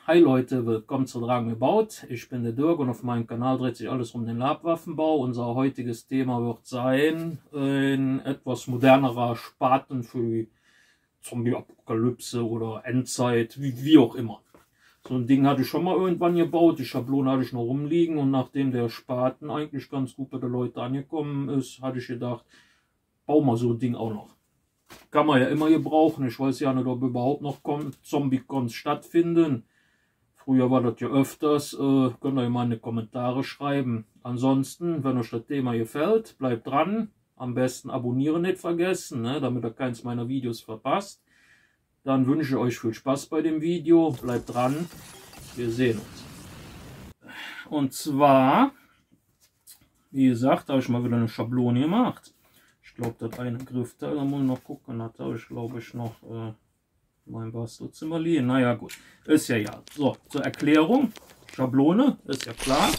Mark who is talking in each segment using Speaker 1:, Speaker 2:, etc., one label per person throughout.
Speaker 1: Hi Leute, willkommen zu Dragen gebaut. Ich bin der Dirk und auf meinem Kanal dreht sich alles um den Labwaffenbau. Unser heutiges Thema wird sein, ein etwas modernerer Spaten für die Zombie-Apokalypse oder Endzeit, wie auch immer. So ein Ding hatte ich schon mal irgendwann gebaut, die Schablone hatte ich noch rumliegen und nachdem der Spaten eigentlich ganz gut bei den Leuten angekommen ist, hatte ich gedacht, bau mal so ein Ding auch noch. Kann man ja immer gebrauchen. Ich weiß ja nicht, ob überhaupt noch Zombie-Cons stattfinden. Früher war das ja öfters. Könnt ihr mal in die Kommentare schreiben. Ansonsten, wenn euch das Thema gefällt, bleibt dran. Am besten abonnieren nicht vergessen, ne, damit ihr keins meiner Videos verpasst. Dann wünsche ich euch viel Spaß bei dem Video. Bleibt dran. Wir sehen uns. Und zwar, wie gesagt, habe ich mal wieder eine Schablone gemacht. Ich glaube, das eine Griffteil, da muss ich noch gucken, das habe ich, glaube ich, noch mein Bastelzimmer liegen. Naja, gut, ist ja. So, zur Erklärung, Schablone, ist ja klar.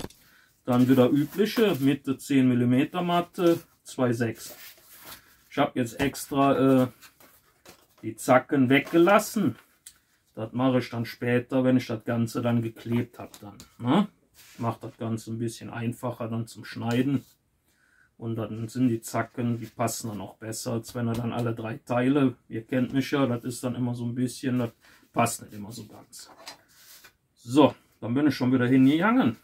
Speaker 1: Dann wieder übliche, Mitte 10 mm Matte, 2,6. Ich habe jetzt extra die Zacken weggelassen. Das mache ich dann später, wenn ich das Ganze dann geklebt habe. Ne? Macht das Ganze ein bisschen einfacher dann zum Schneiden. Und dann sind die Zacken, die passen dann auch besser, als wenn er dann alle drei Teile, ihr kennt mich ja, das ist dann immer so ein bisschen, das passt nicht immer so ganz. So, dann bin ich schon wieder hingegangen.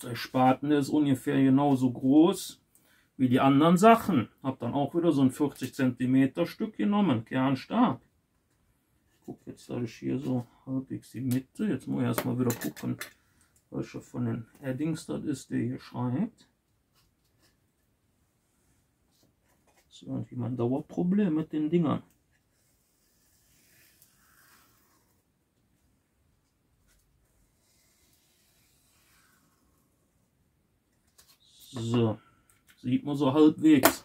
Speaker 1: Der Spaten, der ist ungefähr genauso groß wie die anderen Sachen. Hab dann auch wieder so ein 40 cm Stück genommen, kernstark. Guck, jetzt habe ich hier so halbwegs die Mitte. Jetzt muss ich erstmal wieder gucken, welcher von den Addings das ist, der hier schreibt. Das ist irgendwie mein Dauerproblem mit den Dingern. So, sieht man so halbwegs.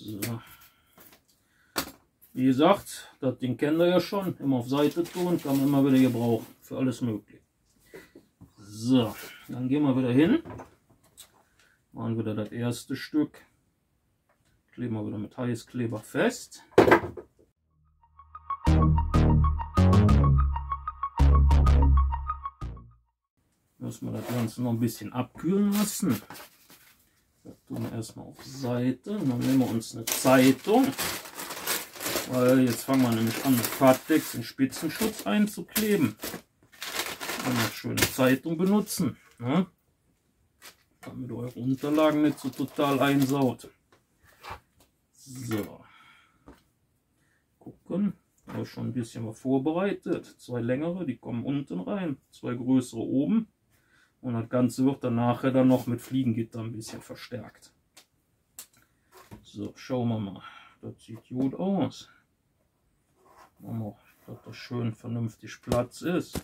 Speaker 1: So. Wie gesagt, das Ding kennt ihr ja schon, immer auf Seite tun, kann man immer wieder gebrauchen, für alles möglich. So, dann gehen wir wieder hin, machen wieder das erste Stück, kleben wir wieder mit Heißkleber fest. Müssen wir das Ganze noch ein bisschen abkühlen lassen. Das tun wir erstmal auf Seite. Und dann nehmen wir uns eine Zeitung. Weil jetzt fangen wir nämlich an, mit Farbtext den Spitzenschutz einzukleben. Eine schöne Zeitung benutzen. Ne? Damit eure Unterlagen nicht so total einsaut. So. Gucken. Da habe ich schon ein bisschen was vorbereitet. 2 längere, die kommen unten rein. 2 größere oben. Und das Ganze wird dann nachher dann noch mit Fliegengitter ein bisschen verstärkt. So, schauen wir mal. Das sieht gut aus. Machen wir, dass das schön vernünftig Platz ist.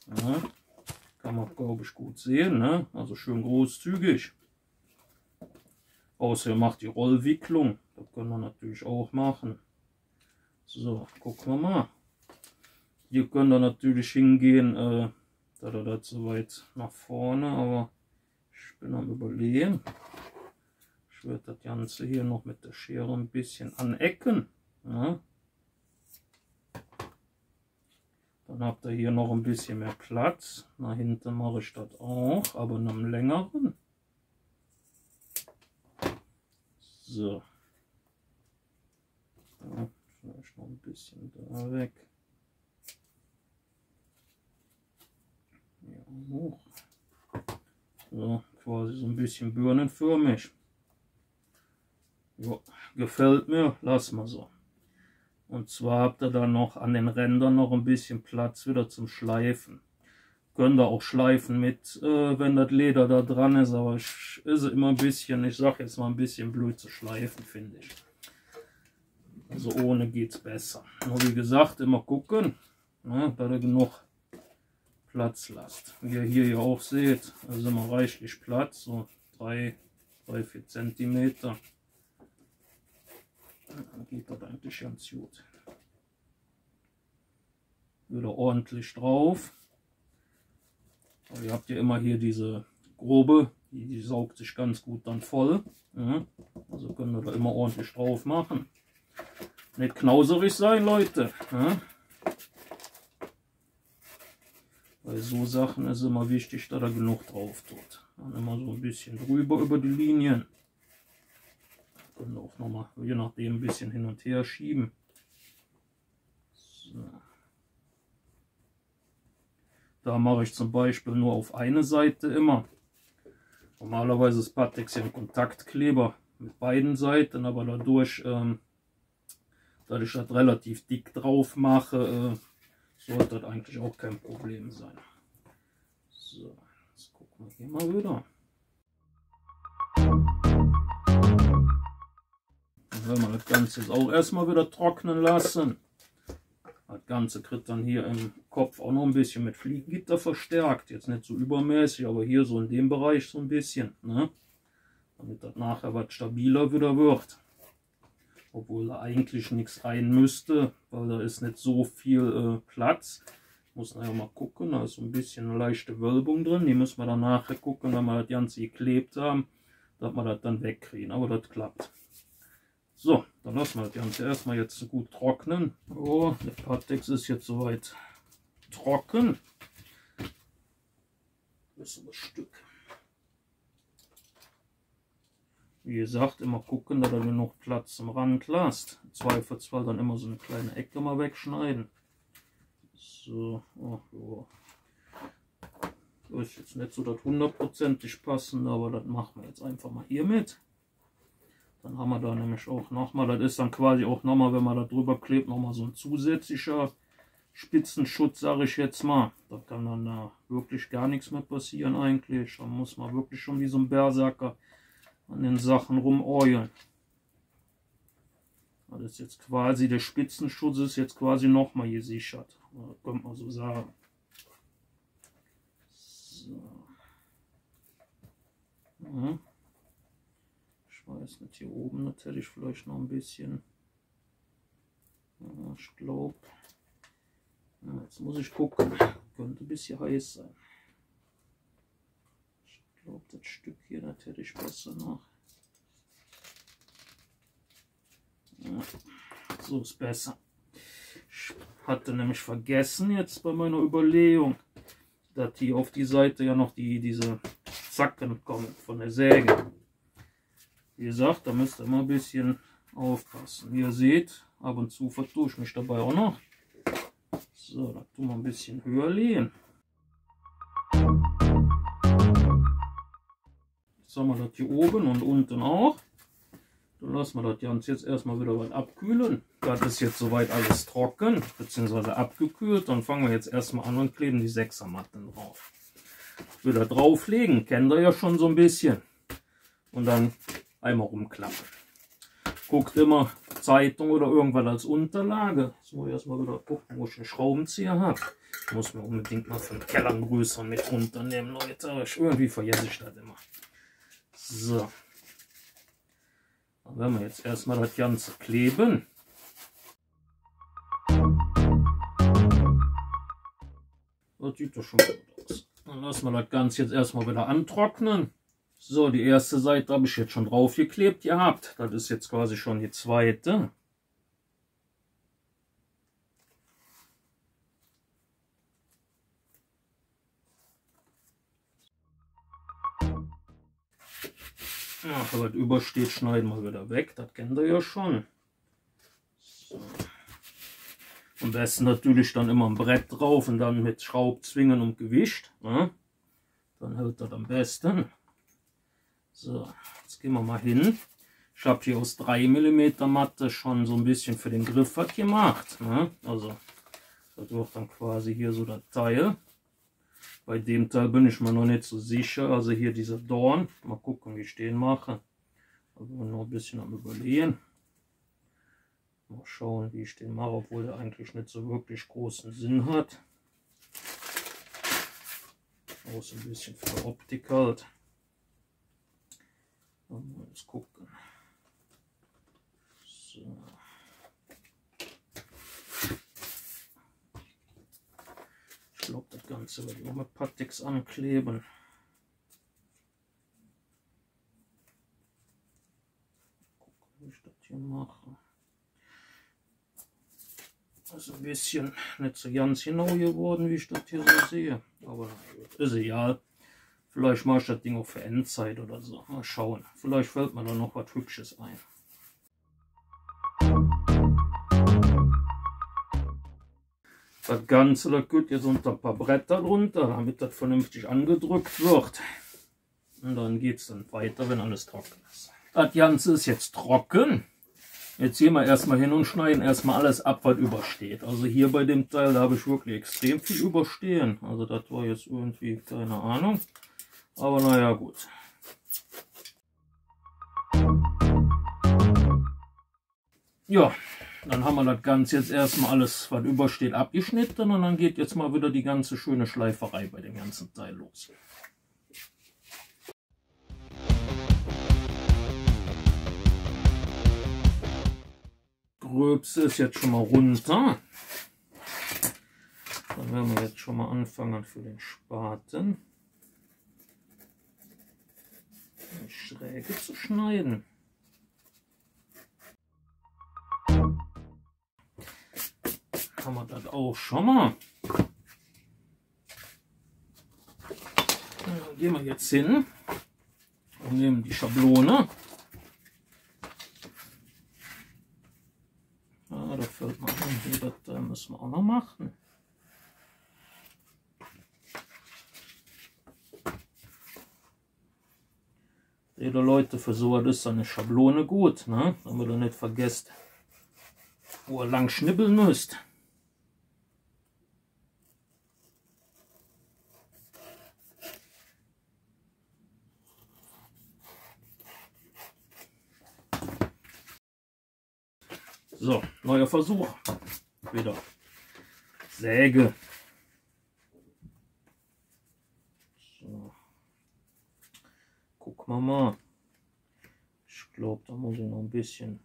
Speaker 1: Ja, kann man, glaube ich, gut sehen. Ne? Also schön großzügig. Außer ihr macht die Rollwicklung. Das können wir natürlich auch machen. So, gucken wir mal. Hier könnt ihr natürlich hingehen, da das so weit nach vorne, aber ich bin am Überlegen. Ich werde das Ganze hier noch mit der Schere ein bisschen anecken. Ja. Dann habt ihr hier noch ein bisschen mehr Platz. Nach hinten mache ich das auch, aber in einem längeren. So. Ja, vielleicht noch ein bisschen da weg. Ja, hoch. So, quasi so ein bisschen birnenförmig. Jo, gefällt mir, lassen wir so. Und zwar habt ihr dann noch an den Rändern noch ein bisschen Platz wieder zum Schleifen. Könnt ihr auch schleifen mit, wenn das Leder da dran ist, aber ist immer ein bisschen, ich sag jetzt mal ein bisschen blöd zu schleifen, finde ich. Also ohne geht's besser. Nur wie gesagt, immer gucken, ne, dass ihr genug Platz lasst. Wie ihr hier ja auch seht, also immer reichlich Platz, so 3-4 Zentimeter. Dann geht das eigentlich ganz gut. Wieder ordentlich drauf. Aber ihr habt ja immer hier diese grobe, die saugt sich ganz gut dann voll. Ja, also können wir da immer ordentlich drauf machen. Nicht knauserig sein, Leute. Ja. Bei so Sachen ist immer wichtig, dass er genug drauf tut. Dann immer so ein bisschen drüber über die Linien. Können auch nochmal, je nachdem, ein bisschen hin und her schieben. So. Da mache ich zum Beispiel nur auf eine Seite immer. Normalerweise ist Pattex ja ein Kontaktkleber mit beiden Seiten, aber dadurch, dass ich das relativ dick drauf mache, sollte das eigentlich auch kein Problem sein. So, jetzt gucken wir hier mal wieder. Dann werden wir das Ganze jetzt auch erstmal wieder trocknen lassen. Das Ganze kriegt dann hier im Kopf auch noch ein bisschen mit Fliegengitter verstärkt. Jetzt nicht so übermäßig, aber hier so in dem Bereich so ein bisschen. Ne? Damit das nachher was stabiler wieder wird. Obwohl da eigentlich nichts rein müsste, weil da ist nicht so viel Platz. Muss nachher mal gucken, da ist so ein bisschen eine leichte Wölbung drin. Die müssen wir dann nachher gucken, wenn wir das Ganze geklebt haben, dass wir das dann wegkriegen. Aber das klappt. So, dann lassen wir das Ganze erstmal jetzt so gut trocknen. Oh, der Pattex ist jetzt soweit trocken. Das ist ein Stück. Wie gesagt, immer gucken, dass ihr genug Platz zum Rand lasst. Im Zweifelsfall dann immer so eine kleine Ecke mal wegschneiden. So, oh, oh. Das ist jetzt nicht so das hundertprozentig passen, aber das machen wir jetzt einfach mal hier mit. Dann haben wir da nämlich auch nochmal, das ist dann quasi auch nochmal, wenn man da drüber klebt, nochmal so ein zusätzlicher Spitzenschutz, sage ich jetzt mal. Da kann dann da wirklich gar nichts mehr passieren eigentlich. Da muss man wirklich schon wie so ein Berserker an den Sachen rumeulen. Das ist jetzt quasi, der Spitzenschutz ist jetzt quasi nochmal gesichert. Könnte man so sagen. So. Ja. Ich weiß nicht, hier oben das hätte ich vielleicht noch ein bisschen. Ja, ich glaube. Ja, jetzt muss ich gucken. Könnte ein bisschen heiß sein. Ich glaube, das Stück hier, das hätte ich besser noch. Ja, so ist besser. Ich hatte nämlich vergessen jetzt bei meiner Überlegung, dass hier auf die Seite ja noch diese Zacken kommen von der Säge. Wie gesagt, da müsst ihr immer ein bisschen aufpassen. Wie ihr seht, ab und zu vertue ich mich dabei auch noch. So, da tun wir ein bisschen höher legen. Jetzt haben wir das hier oben und unten auch. Dann lassen wir das Ganze jetzt erstmal wieder was abkühlen. Das ist jetzt soweit alles trocken, beziehungsweise abgekühlt. Dann fangen wir jetzt erstmal an und kleben die 6er Matten drauf. Wieder drauflegen, kennt ihr ja schon so ein bisschen. Und dann einmal rumklappen. Guckt immer Zeitung oder irgendwas als Unterlage. Jetzt muss ich erstmal wieder gucken, wo ich einen Schraubenzieher habe. Ich muss mir unbedingt mal für den Keller einen größeren mit runternehmen, Leute. Aber irgendwie vergesse ich das immer. So. Dann werden wir jetzt erstmal das Ganze kleben. Das sieht doch schon gut aus. Dann lassen wir das Ganze jetzt erstmal wieder antrocknen. So, die erste Seite habe ich jetzt schon drauf geklebt gehabt. Das ist jetzt quasi schon die zweite. Ach, was übersteht, schneiden wir wieder weg. Das kennt ihr ja schon. So. Am besten natürlich dann immer ein Brett drauf und dann mit Schraubzwingen und Gewicht. Ne? Dann hält das am besten. So, jetzt gehen wir mal hin. Ich habe hier aus 3 mm Matte schon so ein bisschen für den Griff was gemacht. Ne? Also, das wird dann quasi hier so das Teil. Bei dem Teil bin ich mir noch nicht so sicher. Also hier dieser Dorn. Mal gucken, wie ich den mache. Also noch ein bisschen am Überlegen. Mal schauen, wie ich den mache, obwohl er eigentlich nicht so wirklich großen Sinn hat. Auch so ein bisschen für Optik halt. Mal jetzt gucken. So. Ich glaube, das Ganze werde ich auch mit Pateks ankleben. Gucken, wie ich das hier mache. Das ist ein bisschen nicht so ganz genau geworden, wie ich das hier so sehe. Aber ist egal. Vielleicht mache ich das Ding auch für Endzeit oder so. Mal schauen. Vielleicht fällt mir da noch was Hübsches ein. Das Ganze, das geht jetzt unter ein paar Bretter drunter, damit das vernünftig angedrückt wird. Und dann geht es dann weiter, wenn alles trocken ist. Das Ganze ist jetzt trocken. Jetzt gehen wir erstmal hin und schneiden erstmal alles ab, was übersteht. Also hier bei dem Teil, da habe ich wirklich extrem viel überstehen. Also das war jetzt irgendwie, keine Ahnung. Aber naja, gut. Ja, dann haben wir das Ganze jetzt erstmal alles, was übersteht, abgeschnitten. Und dann geht jetzt mal wieder die ganze schöne Schleiferei bei dem ganzen Teil los. Gröbste ist jetzt schon mal runter. Dann werden wir jetzt schon mal anfangen für den Spaten. Die Schräge zu schneiden. Haben wir das auch schon mal. Dann gehen wir jetzt hin und nehmen die Schablone. Da fällt mir ein, das müssen wir auch noch machen. Jede Leute, für so was ist eine Schablone gut, ne? Damit ihr nicht vergesst, wo ihr lang schnibbeln müsst. So, neuer Versuch. Wieder Säge. So. Gucken wir mal. Ich glaube, da muss ich noch ein bisschen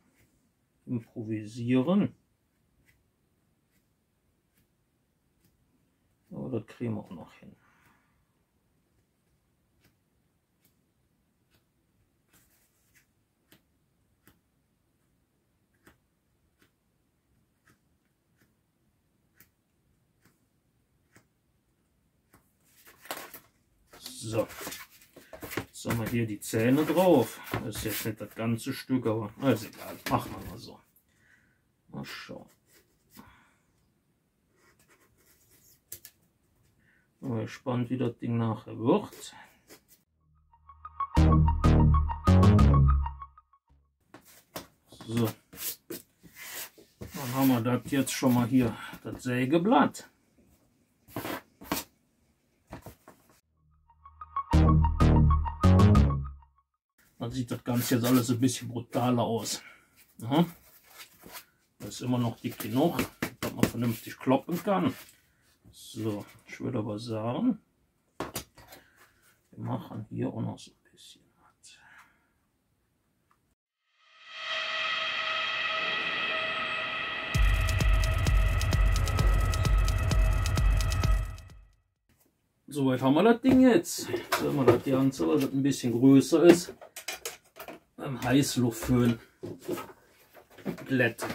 Speaker 1: improvisieren. Aber das kriegen wir auch noch hin. So, jetzt haben wir hier die Zähne drauf. Das ist jetzt nicht das ganze Stück, aber ist egal. Machen wir mal so. Mal schauen. Bin gespannt, wie das Ding nachher wird. So, dann haben wir das jetzt schon mal hier, das Sägeblatt. Dann sieht das Ganze jetzt alles ein bisschen brutaler aus. Ja. Das ist immer noch dick genug, dass man vernünftig kloppen kann. So, ich würde aber sagen, wir machen hier auch noch so ein bisschen was. Soweit haben wir das Ding jetzt. Jetzt werden wir das Ganze, weil das ein bisschen größer ist, beim Heißluftföhn glätten.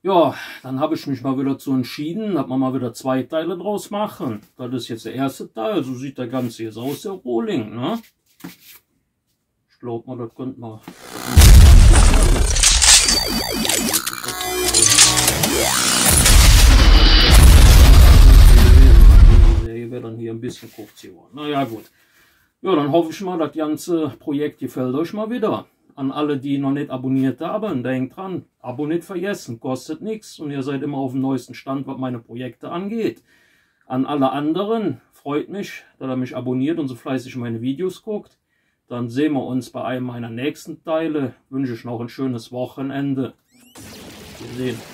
Speaker 1: Ja, dann habe ich mich mal wieder zu entschieden, dass wir mal wieder zwei Teile draus machen. Das ist jetzt der erste Teil, so sieht der Ganze jetzt aus, der Rohling, ne? Ich glaube mal, das könnte man... Die Serie wäre dann hier ein bisschen kurz geworden. Naja, gut. Ja, dann hoffe ich mal, das ganze Projekt gefällt euch mal wieder. An alle, die noch nicht abonniert haben, denkt dran, Abo nicht vergessen, kostet nichts und ihr seid immer auf dem neuesten Stand, was meine Projekte angeht. An alle anderen, freut mich, dass ihr mich abonniert und so fleißig meine Videos guckt. Dann sehen wir uns bei einem meiner nächsten Teile. Wünsche ich noch ein schönes Wochenende. Wir sehen.